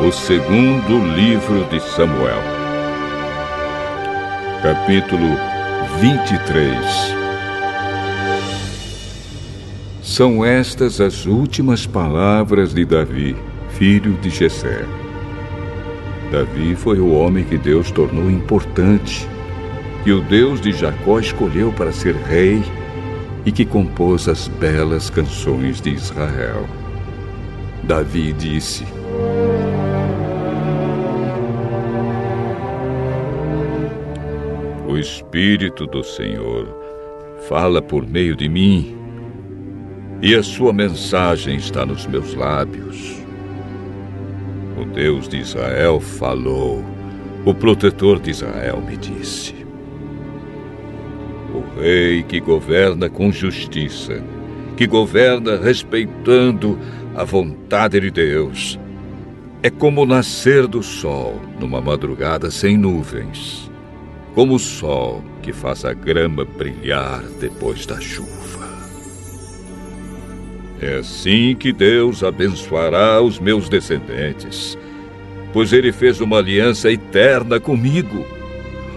O segundo livro de Samuel, capítulo 23. São estas as últimas palavras de Davi, filho de Jessé. Davi foi o homem que Deus tornou importante, que o Deus de Jacó escolheu para ser rei e que compôs as belas canções de Israel. Davi disse: O Espírito do Senhor fala por meio de mim, e a sua mensagem está nos meus lábios. O Deus de Israel falou, o protetor de Israel me disse. O rei que governa com justiça, que governa respeitando a vontade de Deus, é como o nascer do sol numa madrugada sem nuvens, como o sol que faz a grama brilhar depois da chuva. É assim que Deus abençoará os meus descendentes, pois Ele fez uma aliança eterna comigo,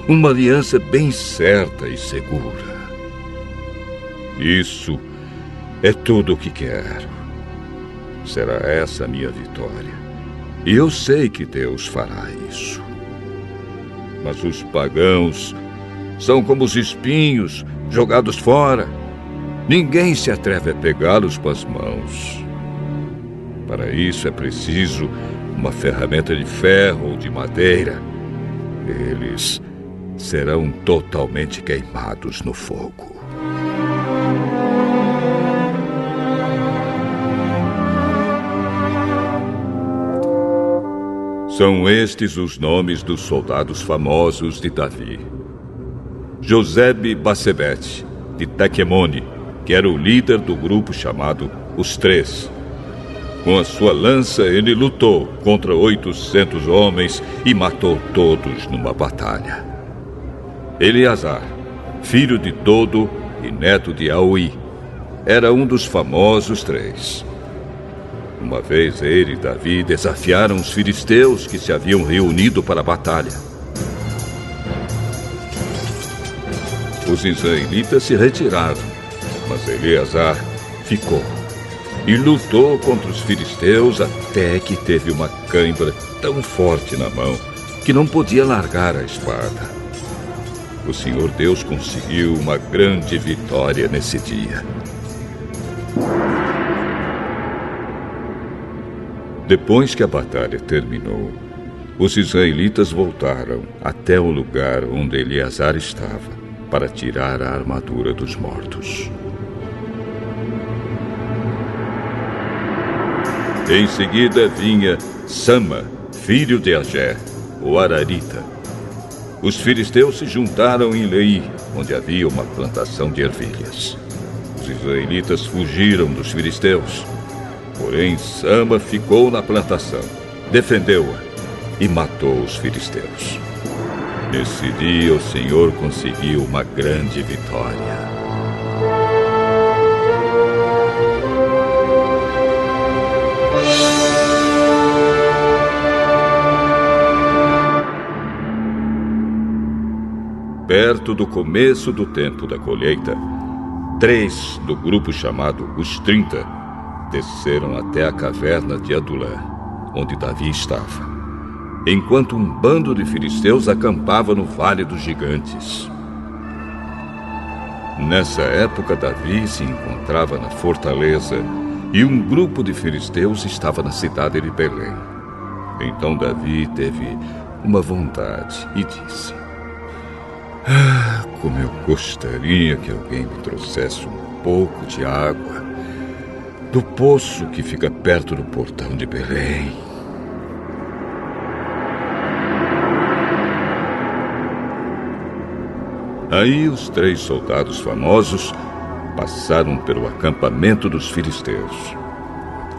uma aliança bem certa e segura. Isso é tudo o que quero. Será essa a minha vitória. E eu sei que Deus fará isso. Mas os pagãos são como os espinhos jogados fora. Ninguém se atreve a pegá-los com as mãos. Para isso é preciso uma ferramenta de ferro ou de madeira. Eles serão totalmente queimados no fogo. São estes os nomes dos soldados famosos de Davi. Josebe-Basebete, de Tequemone, que era o líder do grupo chamado Os Três. Com a sua lança, ele lutou contra 800 homens e matou todos numa batalha. Eleazar, filho de Dodo e neto de Aui, era um dos famosos três. Uma vez ele e Davi desafiaram os filisteus que se haviam reunido para a batalha. Os israelitas se retiraram, mas Eleazar ficou e lutou contra os filisteus até que teve uma cãibra tão forte na mão que não podia largar a espada. O Senhor Deus conseguiu uma grande vitória nesse dia. Depois que a batalha terminou, os israelitas voltaram até o lugar onde Eleazar estava para tirar a armadura dos mortos. Em seguida vinha Sama, filho de Agé, o Ararita. Os filisteus se juntaram em Lei, onde havia uma plantação de ervilhas. Os israelitas fugiram dos filisteus. Porém, Sama ficou na plantação, defendeu-a e matou os filisteus. Nesse dia, o Senhor conseguiu uma grande vitória. Perto do começo do tempo da colheita, 3 do grupo chamado Os 30 desceram até a caverna de Adulã, onde Davi estava, enquanto um bando de filisteus acampava no Vale dos Gigantes. Nessa época, Davi se encontrava na fortaleza e um grupo de filisteus estava na cidade de Belém. Então Davi teve uma vontade e disse: como eu gostaria que alguém me trouxesse um pouco de água do poço que fica perto do portão de Belém. Aí os 3 soldados famosos passaram pelo acampamento dos filisteus,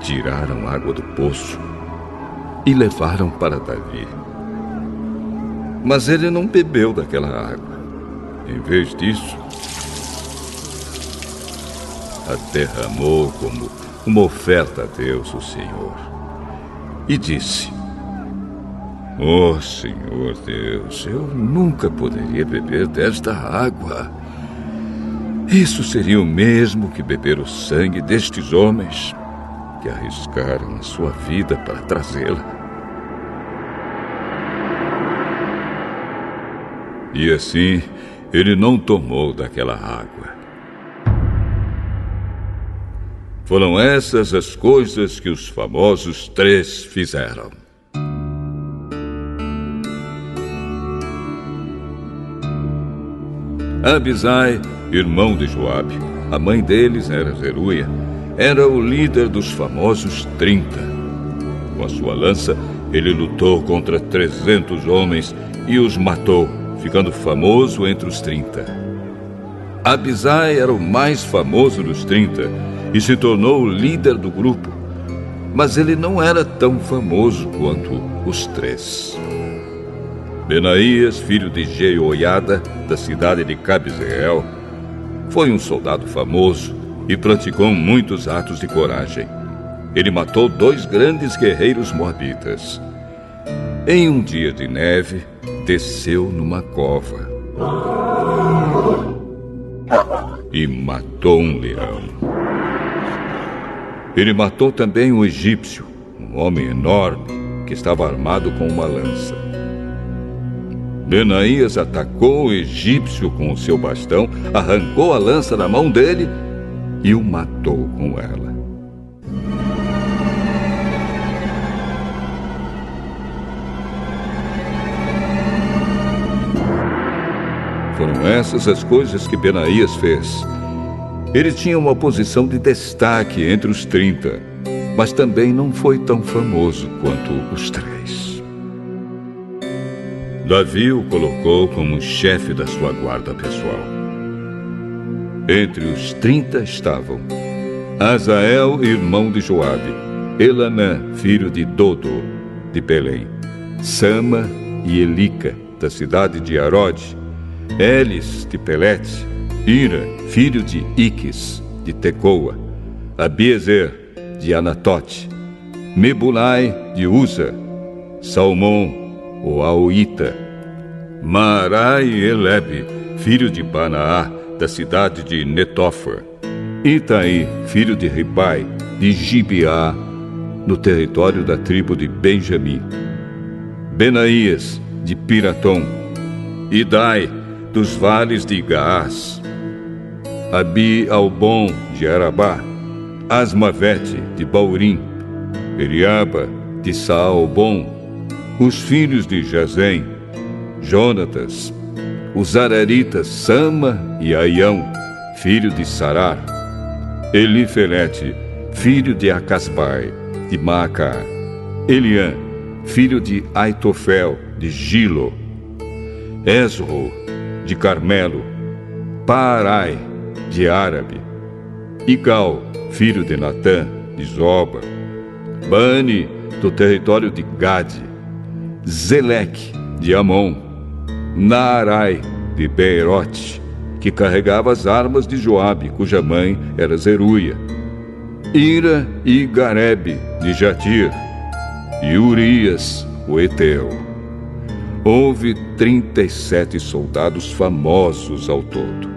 tiraram água do poço e levaram para Davi. Mas ele não bebeu daquela água. Em vez disso, a derramou como uma oferta a Deus, o Senhor, e disse: Oh, Senhor Deus, eu nunca poderia beber desta água. Isso seria o mesmo que beber o sangue destes homens que arriscaram a sua vida para trazê-la. E assim, ele não tomou daquela água. Foram essas as coisas que os famosos 3 fizeram. Abisai, irmão de Joabe, a mãe deles era Zeruia, era o líder dos famosos 30. Com a sua lança, ele lutou contra 300 homens e os matou, ficando famoso entre os 30. Abisai era o mais famoso dos 30 e se tornou o líder do grupo, mas ele não era tão famoso quanto os 3. Benaías, filho de Jeoiada, da cidade de Cabzeel, foi um soldado famoso e praticou muitos atos de coragem. Ele matou 2 grandes guerreiros moabitas. Em um dia de neve, desceu numa cova e matou um leão. Ele matou também um egípcio, um homem enorme que estava armado com uma lança. Benaías atacou o egípcio com o seu bastão, arrancou a lança da mão dele e o matou com ela. Foram essas as coisas que Benaías fez. Ele tinha uma posição de destaque entre os 30, mas também não foi tão famoso quanto os 3. Davi o colocou como chefe da sua guarda pessoal. Entre os 30 estavam Azael, irmão de Joabe, Elanã, filho de Dodo, de Belém, Sama e Elica, da cidade de Arode, Elis, de Pelete, Ira, filho de Iques, de Tecoa, Abiezer, de Anatote, Mebulai, de Uza, Salmão, o Aoíta, Maarai e Elebe, filho de Banaá, da cidade de Netofa, Itaí, filho de Ribai, de Gibeá, no território da tribo de Benjamim, Benaías, de Piratom, Idai, dos vales de Gaás, Abi-Albon, de Arabá, Asmavete, de Baurim, Eliaba, de Saalbon, os filhos de Jazem, Jonatas, os araritas Sama e Aião, filho de Sarar, Elifelete, filho de Acasbai, de Maacá, Eliã, filho de Aitofel, de Gilo, Esro, de Carmelo, Paarai, de Árabe, Igal, filho de Natã, de Zoba, Bani, do território de Gade, Zeleque, de Amon, Naarai, de Beerote, que carregava as armas de Joabe, cuja mãe era Zeruia, Ira e Garebe, de Jatir, e Urias, o Eteu. Houve 37 soldados famosos ao todo.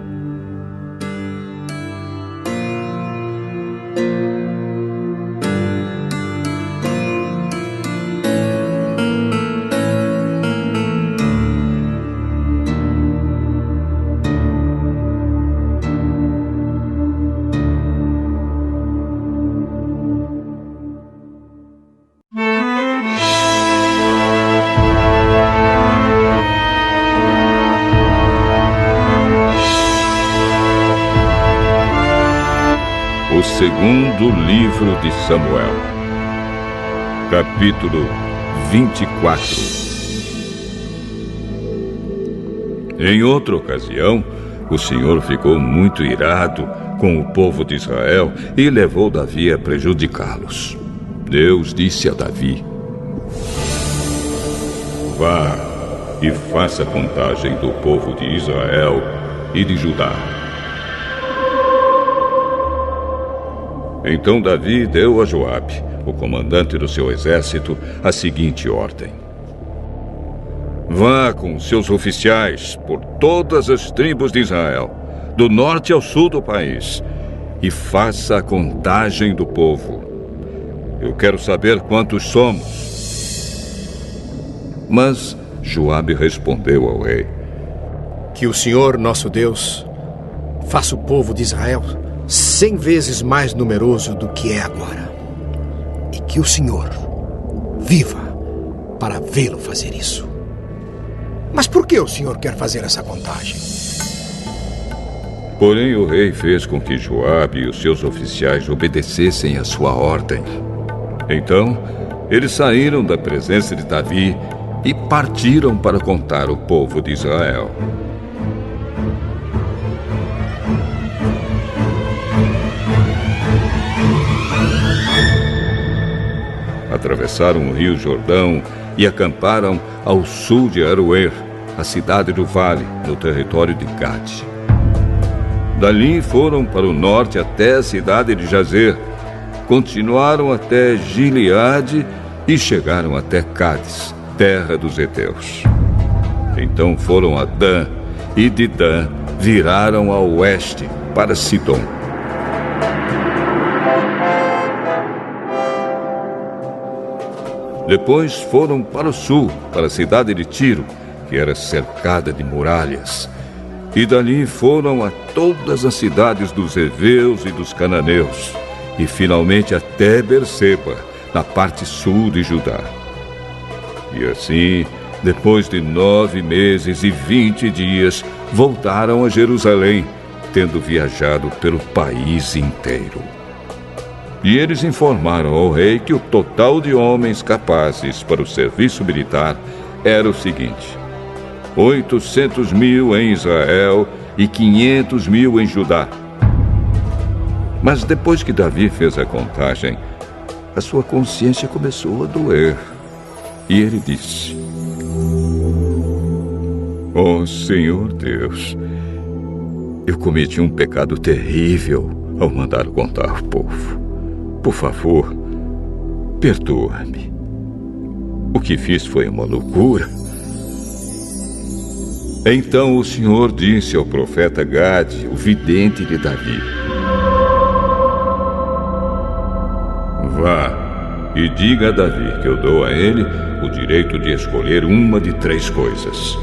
Segundo livro de Samuel, capítulo 24. Em outra ocasião, o Senhor ficou muito irado com o povo de Israel e levou Davi a prejudicá-los. Deus disse a Davi: vá e faça a contagem do povo de Israel e de Judá. Então Davi deu a Joabe, o comandante do seu exército, a seguinte ordem: Vá com seus oficiais por todas as tribos de Israel, do norte ao sul do país, e faça a contagem do povo. Eu quero saber quantos somos. Mas Joabe respondeu ao rei: Que o Senhor, nosso Deus, faça o povo de Israel 100 vezes mais numeroso do que é agora. E que o Senhor viva para vê-lo fazer isso. Mas por que o Senhor quer fazer essa contagem? Porém, o rei fez com que Joabe e os seus oficiais obedecessem à sua ordem. Então, eles saíram da presença de Davi e partiram para contar o povo de Israel. Atravessaram o rio Jordão e acamparam ao sul de Aroer, a cidade do vale, no território de Gade. Dali foram para o norte até a cidade de Jazer, continuaram até Gileade e chegaram até Cádiz, terra dos heteus. Então foram a Dan, e de Dan viraram ao oeste para Sidom. Depois foram para o sul, para a cidade de Tiro, que era cercada de muralhas. E dali foram a todas as cidades dos heveus e dos cananeus, e finalmente até Berseba, na parte sul de Judá. E assim, depois de 9 meses e 20 dias, voltaram a Jerusalém, tendo viajado pelo país inteiro. E eles informaram ao rei que o total de homens capazes para o serviço militar era o seguinte: 800.000 em Israel e 500.000 em Judá. Mas depois que Davi fez a contagem, a sua consciência começou a doer. E ele disse: Oh, Senhor Deus, eu cometi um pecado terrível ao mandar contar o povo. Por favor, perdoa-me. O que fiz foi uma loucura. Então o Senhor disse ao profeta Gade, o vidente de Davi: Vá e diga a Davi que eu dou a ele o direito de escolher uma de 3 coisas.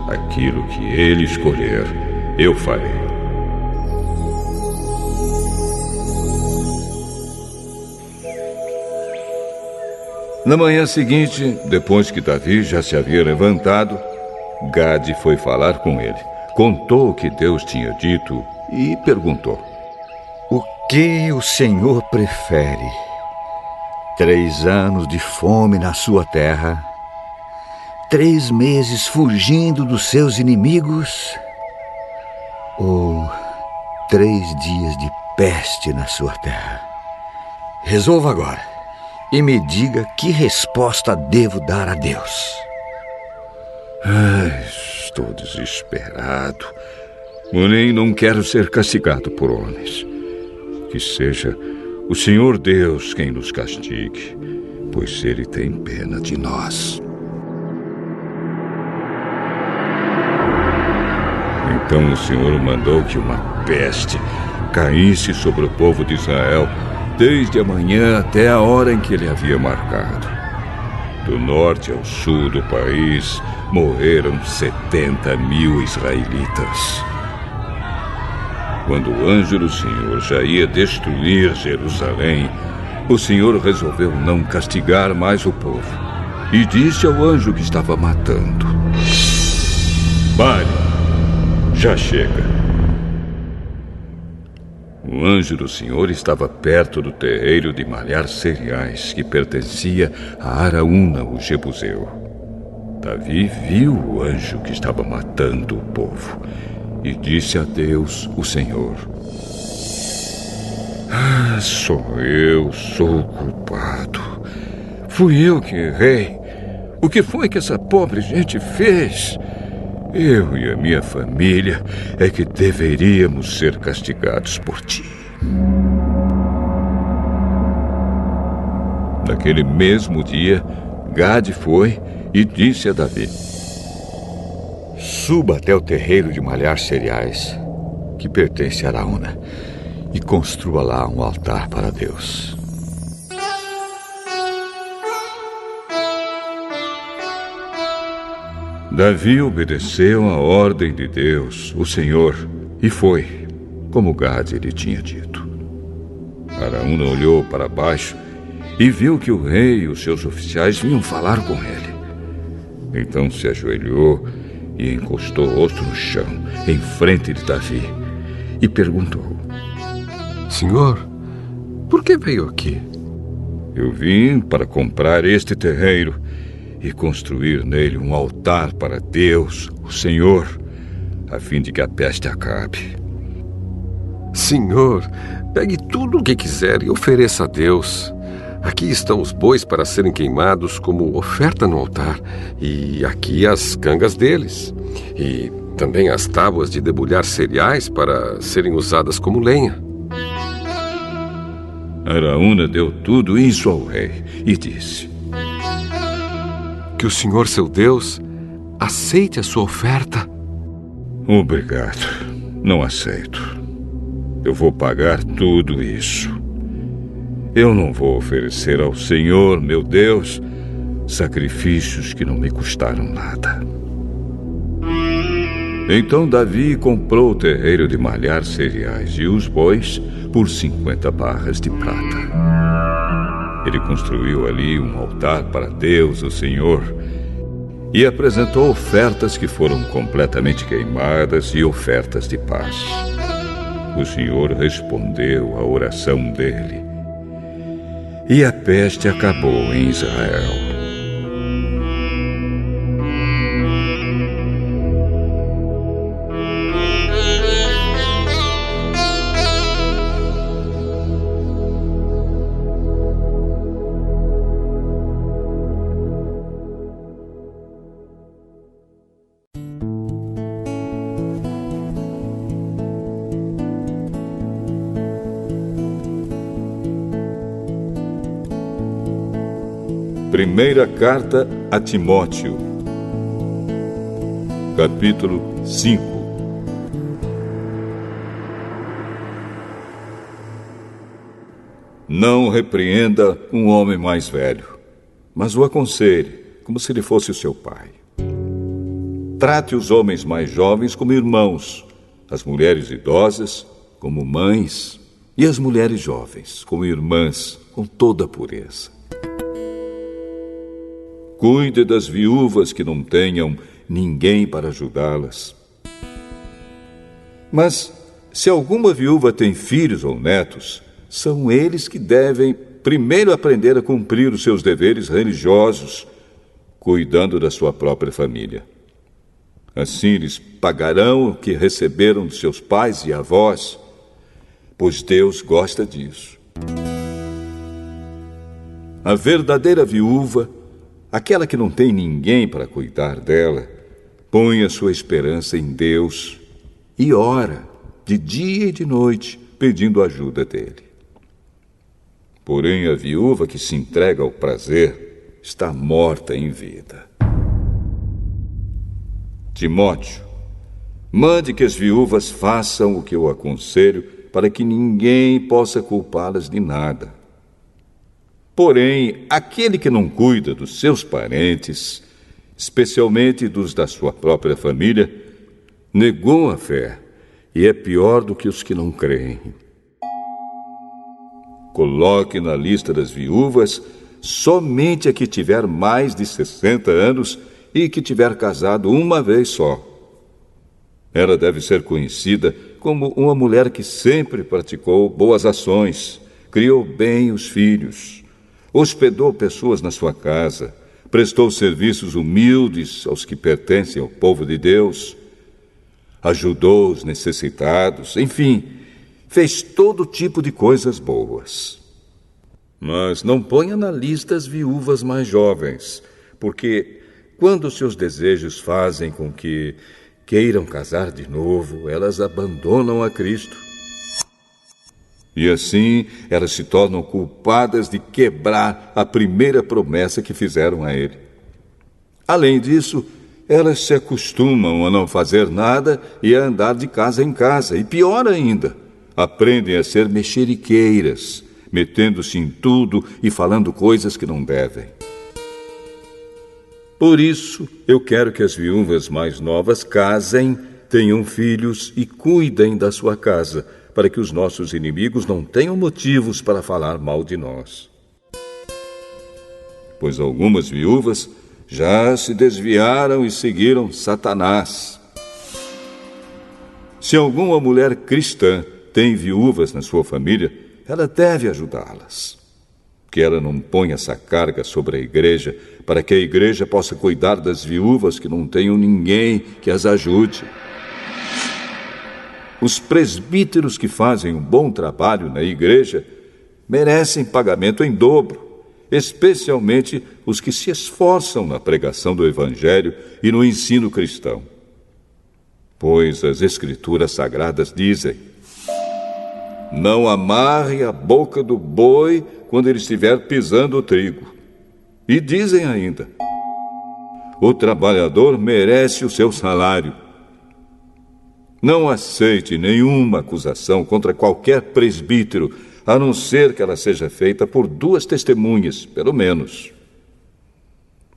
Aquilo que ele escolher, eu farei. Na manhã seguinte, depois que Davi já se havia levantado, Gade foi falar com ele, contou o que Deus tinha dito e perguntou: O que o Senhor prefere? 3 anos de fome na sua terra? 3 meses fugindo dos seus inimigos? Ou 3 dias de peste na sua terra? Resolva agora e me diga que resposta devo dar a Deus. Estou desesperado, porém não quero ser castigado por homens. Que seja o Senhor Deus quem nos castigue, pois Ele tem pena de nós. Então o Senhor mandou que uma peste caísse sobre o povo de Israel, desde a manhã até a hora em que ele havia marcado. Do norte ao sul do país, morreram 70.000 israelitas. Quando o anjo do Senhor já ia destruir Jerusalém, o Senhor resolveu não castigar mais o povo e disse ao anjo que estava matando: Pare, já chega. O anjo do Senhor estava perto do terreiro de malhar cereais que pertencia a Araúna, o jebuseu. Davi viu o anjo que estava matando o povo e disse a Deus, o Senhor: Sou eu, sou o culpado. Fui eu que errei. O que foi que essa pobre gente fez? Eu e a minha família é que deveríamos ser castigados por ti. Naquele mesmo dia, Gade foi e disse a Davi: suba até o terreiro de malhar cereais, que pertence a Araúna, e construa lá um altar para Deus. Davi obedeceu à ordem de Deus, o Senhor, e foi, como Gade lhe tinha dito. Araúna olhou para baixo e viu que o rei e os seus oficiais vinham falar com ele. Então se ajoelhou e encostou o rosto no chão, em frente de Davi, e perguntou: Senhor, por que veio aqui? Eu vim para comprar este terreiro e construir nele um altar para Deus, o Senhor, a fim de que a peste acabe. Senhor, pegue tudo o que quiser e ofereça a Deus. Aqui estão os bois para serem queimados como oferta no altar, e aqui as cangas deles, e também as tábuas de debulhar cereais para serem usadas como lenha. Araúna deu tudo isso ao rei e disse: Que o Senhor, seu Deus, aceite a sua oferta. Obrigado, não aceito. Eu vou pagar tudo isso. Eu não vou oferecer ao Senhor, meu Deus, sacrifícios que não me custaram nada. Então Davi comprou o terreiro de malhar cereais e os bois por 50 barras de prata. Ele construiu ali um altar para Deus, o Senhor, e apresentou ofertas que foram completamente queimadas e ofertas de paz. O Senhor respondeu à oração dele, e a peste acabou em Israel. Primeira carta a Timóteo, capítulo 5. Não repreenda um homem mais velho, mas o aconselhe, como se ele fosse o seu pai. Trate os homens mais jovens como irmãos, as mulheres idosas como mães e as mulheres jovens como irmãs, com toda a pureza. Cuide das viúvas que não tenham ninguém para ajudá-las. Mas, se alguma viúva tem filhos ou netos, são eles que devem primeiro aprender a cumprir os seus deveres religiosos, cuidando da sua própria família. Assim eles pagarão o que receberam de seus pais e avós, pois Deus gosta disso. A verdadeira viúva, aquela que não tem ninguém para cuidar dela, põe a sua esperança em Deus e ora de dia e de noite, pedindo ajuda dele. Porém, a viúva que se entrega ao prazer está morta em vida. Timóteo, mande que as viúvas façam o que eu aconselho, para que ninguém possa culpá-las de nada. Porém, aquele que não cuida dos seus parentes, especialmente dos da sua própria família, negou a fé e é pior do que os que não creem. Coloque na lista das viúvas somente a que tiver mais de 60 anos e que tiver casado uma vez só. Ela deve ser conhecida como uma mulher que sempre praticou boas ações, criou bem os filhos, hospedou pessoas na sua casa, prestou serviços humildes aos que pertencem ao povo de Deus, ajudou os necessitados, enfim, fez todo tipo de coisas boas. Mas não ponha na lista as viúvas mais jovens, porque quando seus desejos fazem com que queiram casar de novo, elas abandonam a Cristo. E assim, elas se tornam culpadas de quebrar a primeira promessa que fizeram a ele. Além disso, elas se acostumam a não fazer nada e a andar de casa em casa. E pior ainda, aprendem a ser mexeriqueiras, metendo-se em tudo e falando coisas que não devem. Por isso, eu quero que as viúvas mais novas casem, tenham filhos e cuidem da sua casa, para que os nossos inimigos não tenham motivos para falar mal de nós. Pois algumas viúvas já se desviaram e seguiram Satanás. Se alguma mulher cristã tem viúvas na sua família, ela deve ajudá-las. Que ela não ponha essa carga sobre a igreja, para que a igreja possa cuidar das viúvas que não tenham ninguém que as ajude. Os presbíteros que fazem um bom trabalho na igreja merecem pagamento em dobro, especialmente os que se esforçam na pregação do Evangelho e no ensino cristão. Pois as Escrituras Sagradas dizem: não amarre a boca do boi quando ele estiver pisando o trigo. E dizem ainda: o trabalhador merece o seu salário. Não aceite nenhuma acusação contra qualquer presbítero, a não ser que ela seja feita por 2 testemunhas, pelo menos.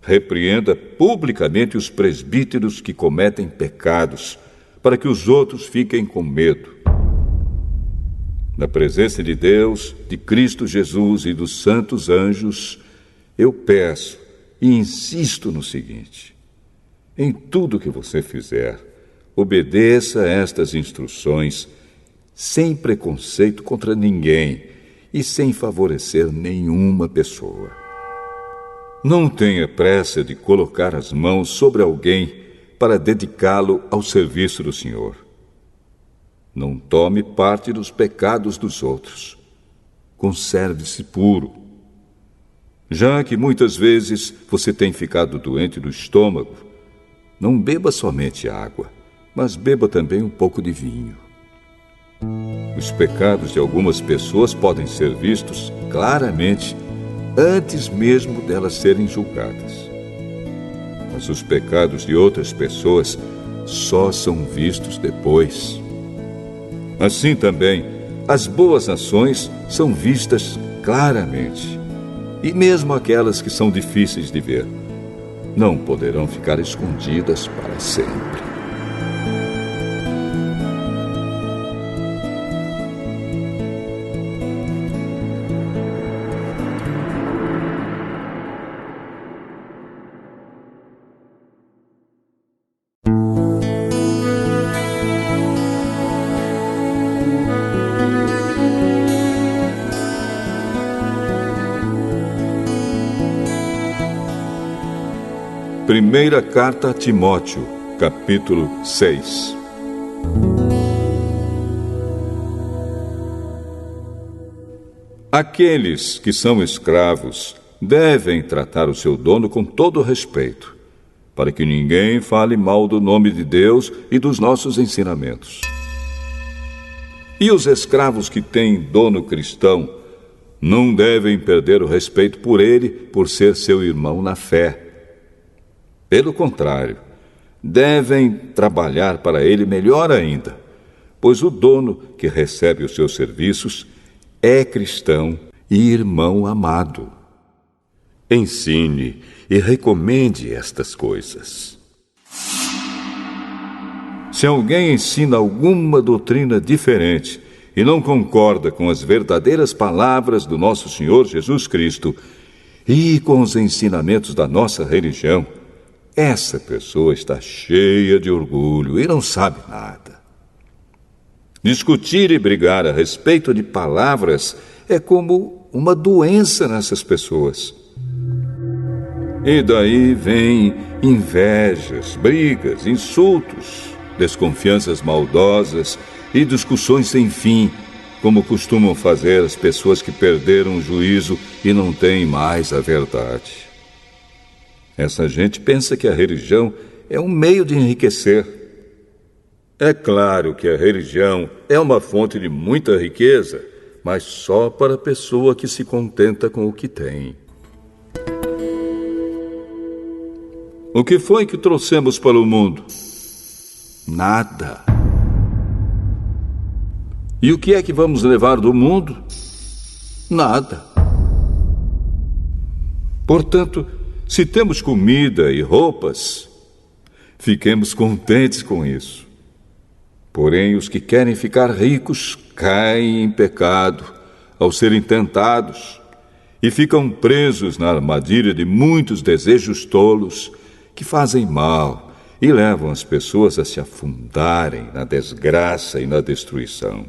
Repreenda publicamente os presbíteros que cometem pecados, para que os outros fiquem com medo. Na presença de Deus, de Cristo Jesus e dos santos anjos, eu peço e insisto no seguinte: em tudo que você fizer, obedeça a estas instruções, sem preconceito contra ninguém e sem favorecer nenhuma pessoa. Não tenha pressa de colocar as mãos sobre alguém para dedicá-lo ao serviço do Senhor. Não tome parte dos pecados dos outros. Conserve-se puro. Já que muitas vezes você tem ficado doente do estômago, não beba somente água, mas beba também um pouco de vinho. Os pecados de algumas pessoas podem ser vistos claramente antes mesmo delas serem julgadas. Mas os pecados de outras pessoas só são vistos depois. Assim também, as boas ações são vistas claramente. E mesmo aquelas que são difíceis de ver, não poderão ficar escondidas para sempre. Primeira Carta a Timóteo, capítulo 6. Aqueles que são escravos devem tratar o seu dono com todo respeito, para que ninguém fale mal do nome de Deus e dos nossos ensinamentos. E os escravos que têm dono cristão não devem perder o respeito por ele, por ser seu irmão na fé. Pelo contrário, devem trabalhar para ele melhor ainda, pois o dono que recebe os seus serviços é cristão e irmão amado. Ensine e recomende estas coisas. Se alguém ensina alguma doutrina diferente e não concorda com as verdadeiras palavras do nosso Senhor Jesus Cristo e com os ensinamentos da nossa religião, essa pessoa está cheia de orgulho e não sabe nada. Discutir e brigar a respeito de palavras é como uma doença nessas pessoas. E daí vem invejas, brigas, insultos, desconfianças maldosas e discussões sem fim, como costumam fazer as pessoas que perderam o juízo e não têm mais a verdade. Essa gente pensa que a religião é um meio de enriquecer. É claro que a religião é uma fonte de muita riqueza, mas só para a pessoa que se contenta com o que tem. O que foi que trouxemos para o mundo? Nada. E o que é que vamos levar do mundo? Nada. Portanto, se temos comida e roupas, fiquemos contentes com isso. Porém, os que querem ficar ricos caem em pecado ao serem tentados e ficam presos na armadilha de muitos desejos tolos que fazem mal e levam as pessoas a se afundarem na desgraça e na destruição.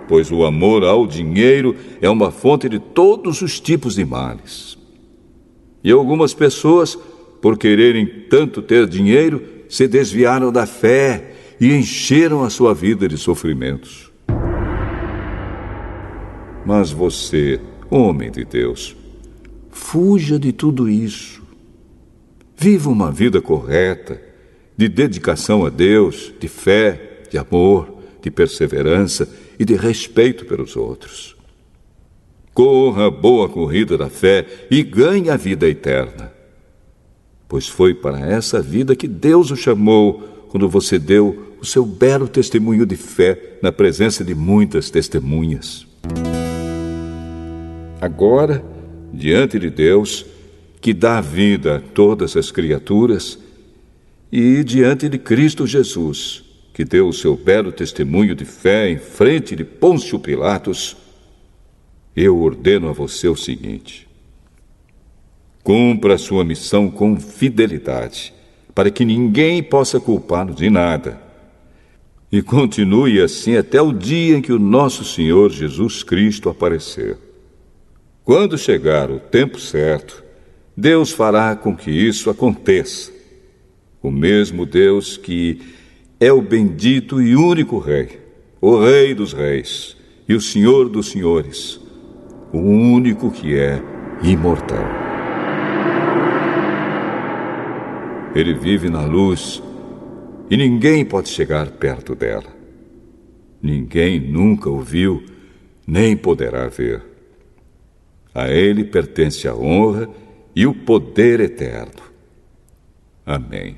Pois o amor ao dinheiro é uma fonte de todos os tipos de males. E algumas pessoas, por quererem tanto ter dinheiro, se desviaram da fé e encheram a sua vida de sofrimentos. Mas você, homem de Deus, fuja de tudo isso. Viva uma vida correta, de dedicação a Deus, de fé, de amor, de perseverança e de respeito pelos outros. Corra a boa corrida da fé e ganhe a vida eterna. Pois foi para essa vida que Deus o chamou quando você deu o seu belo testemunho de fé na presença de muitas testemunhas. Agora, diante de Deus, que dá vida a todas as criaturas, e diante de Cristo Jesus, que deu o seu belo testemunho de fé em frente de Pôncio Pilatos, eu ordeno a você o seguinte: cumpra a sua missão com fidelidade, para que ninguém possa culpá-lo de nada. E continue assim até o dia em que o nosso Senhor Jesus Cristo aparecer. Quando chegar o tempo certo, Deus fará com que isso aconteça. O mesmo Deus que é o bendito e único Rei, o Rei dos Reis e o Senhor dos Senhores, o único que é imortal. Ele vive na luz e ninguém pode chegar perto dela. Ninguém nunca o viu, nem poderá ver. A ele pertence a honra e o poder eterno. Amém.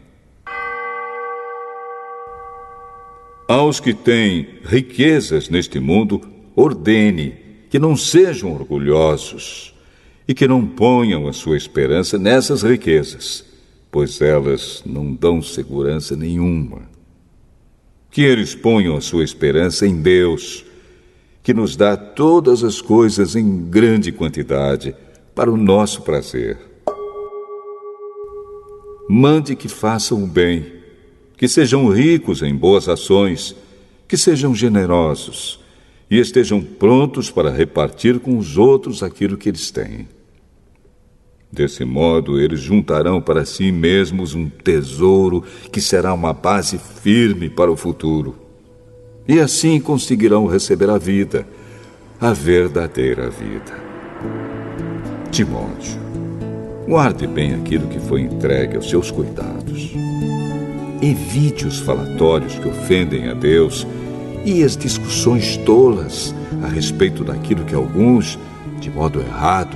Aos que têm riquezas neste mundo, ordene que não sejam orgulhosos e que não ponham a sua esperança nessas riquezas, pois elas não dão segurança nenhuma. Que eles ponham a sua esperança em Deus, que nos dá todas as coisas em grande quantidade para o nosso prazer. Mande que façam o bem, que sejam ricos em boas ações, que sejam generosos e estejam prontos para repartir com os outros aquilo que eles têm. Desse modo, eles juntarão para si mesmos um tesouro que será uma base firme para o futuro. E assim conseguirão receber a vida, a verdadeira vida. Timóteo, guarde bem aquilo que foi entregue aos seus cuidados. Evite os falatórios que ofendem a Deus e as discussões tolas a respeito daquilo que alguns, de modo errado,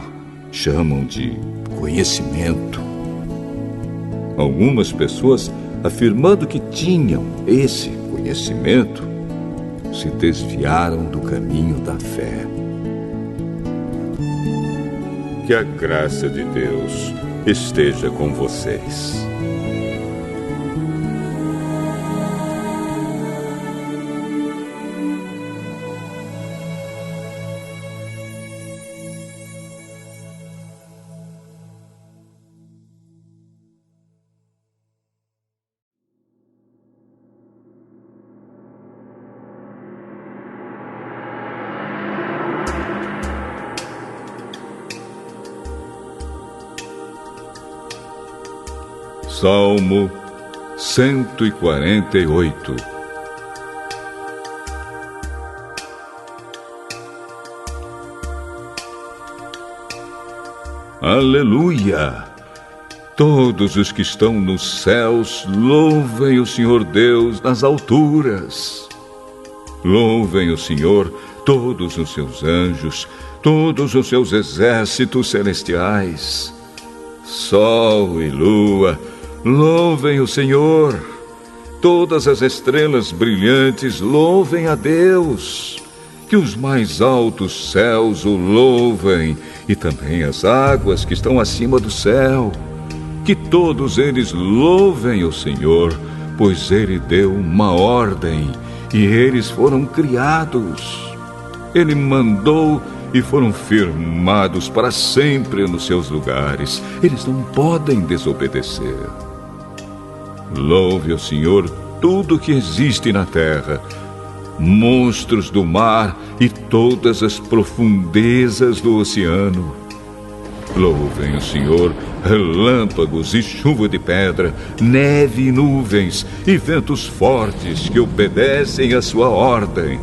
chamam de conhecimento. Algumas pessoas, afirmando que tinham esse conhecimento, se desviaram do caminho da fé. Que a graça de Deus esteja com vocês. Salmo 148. Aleluia! Todos os que estão nos céus, louvem o Senhor Deus nas alturas. Louvem o Senhor todos os seus anjos, todos os seus exércitos celestiais. Sol e lua, louvem o Senhor. Todas as estrelas brilhantes, louvem a Deus. Que os mais altos céus o louvem, e também as águas que estão acima do céu. Que todos eles louvem o Senhor, pois Ele deu uma ordem, e eles foram criados. Ele mandou e foram firmados para sempre nos seus lugares. Eles não podem desobedecer. Louve o Senhor tudo que existe na terra, monstros do mar e todas as profundezas do oceano. Louvem o Senhor relâmpagos e chuva de pedra, neve e nuvens e ventos fortes que obedecem à sua ordem.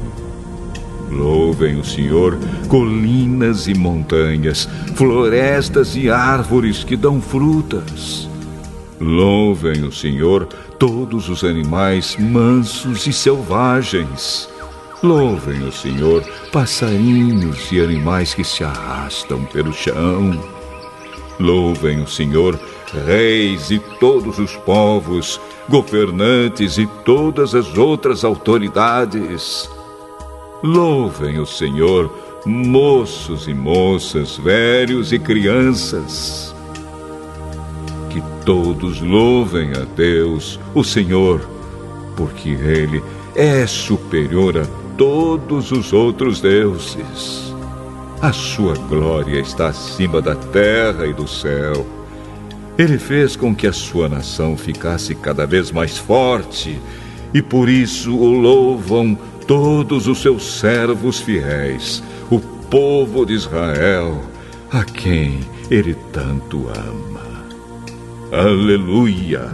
Louvem o Senhor colinas e montanhas, florestas e árvores que dão frutas. Louvem o Senhor todos os animais mansos e selvagens. Louvem o Senhor passarinhos e animais que se arrastam pelo chão. Louvem o Senhor reis e todos os povos, governantes e todas as outras autoridades. Louvem o Senhor moços e moças, velhos e crianças. Que todos louvem a Deus, o Senhor, porque Ele é superior a todos os outros deuses. A sua glória está acima da terra e do céu. Ele fez com que a sua nação ficasse cada vez mais forte, e por isso o louvam todos os seus servos fiéis, o povo de Israel, a quem Ele tanto ama. Aleluia!